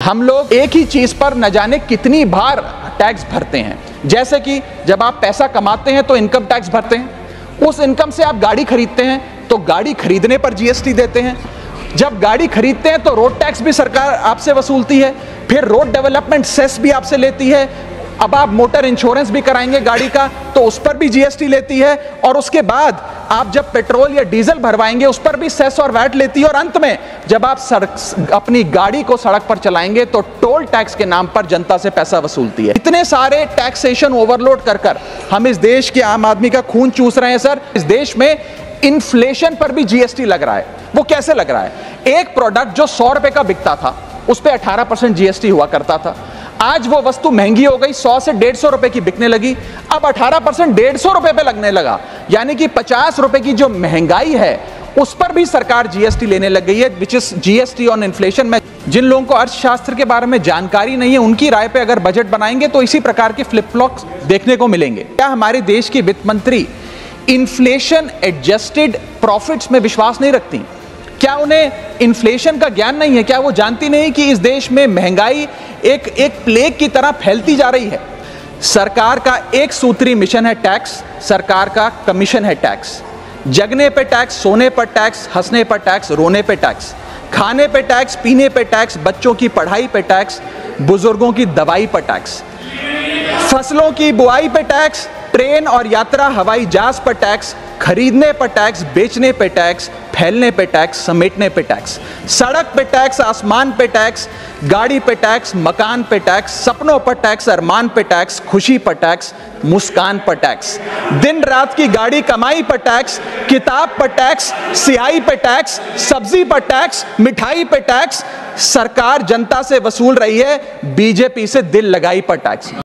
हम लोग एक ही चीज पर न जाने कितनी बार टैक्स भरते हैं। जैसे कि जब आप पैसा कमाते हैं तो इनकम टैक्स भरते हैं, उस इनकम से आप गाड़ी खरीदते हैं तो गाड़ी खरीदने पर जीएसटी देते हैं, जब गाड़ी खरीदते हैं तो रोड टैक्स भी सरकार आपसे वसूलती है, फिर रोड डेवलपमेंट सेस भी आपसे लेती है, अब आप मोटर इंश्योरेंस भी कराएंगे गाड़ी का तो उस पर भी जीएसटी लेती है, और उसके बाद आप जब पेट्रोल या डीजल भरवाएंगे उस पर भी सेस और वैट लेती है, और अंत में जब आप अपनी गाड़ी को सड़क पर चलाएंगे तो टोल टैक्स के नाम पर जनता से पैसा वसूलती है। इतने सारे टैक्सेशन ओवरलोड कर हम इस देश के आम आदमी का खून चूस रहे हैं सर। इस देश में इन्फ्लेशन पर भी जीएसटी लग रहा है। वो कैसे लग रहा है? एक प्रोडक्ट जो 100 रुपए का बिकता था उस पर 18% जीएसटी हुआ करता था, आज वो वस्तु महंगी हो गई, 100 से 150 रुपए की बिकने लगी, अब 18% 150 रुपए पे लगने लगा, यानी कि 50 रुपए की जो महंगाई है उस पर भी सरकार जीएसटी लेने लग गई है, which is GST on inflation. में जिन लोगों को अर्थशास्त्र के बारे में जानकारी नहीं है उनकी राय पे अगर बजट बनाएंगे तो इसी प्रकार के फ्लिप फ्लॉप्स देखने को मिलेंगे। क्या हमारे देश की वित्त मंत्री इन्फ्लेशन एडजस्टेड प्रॉफिट्स में विश्वास नहीं रखती? क्या उन्हें इन्फ्लेशन का ज्ञान नहीं है? क्या वो जानती नहीं कि इस देश में महंगाई एक प्लेग की तरह फैलती जा रही है? सरकार का एक सूत्री मिशन है टैक्स, सरकार का कमीशन है टैक्स। जगने पे टैक्स, सोने पर टैक्स, हंसने पर टैक्स, रोने पे टैक्स, खाने पे टैक्स, पीने पे टैक्स, बच्चों की पढ़ाई पे टैक्स, बुजुर्गों की दवाई पर टैक्स, फसलों की बुआई पे टैक्स, ट्रेन और यात्रा हवाई जहाज पर टैक्स, खरीदने पर टैक्स, बेचने पे टैक्स, फैलने पे टैक्स, समेटने पे टैक्स, सड़क पे टैक्स, आसमान पे टैक्स, गाड़ी पे टैक्स, मकान पे टैक्स, सपनों पर टैक्स, अरमान पे टैक्स, खुशी पर टैक्स, मुस्कान पर टैक्स, दिन रात की गाड़ी कमाई पर टैक्स, किताब पर टैक्स, सियाही पे टैक्स, सब्जी पर टैक्स, मिठाई पे टैक्स। सरकार जनता से वसूल रही है बीजेपी से दिल लगाई पर टैक्स।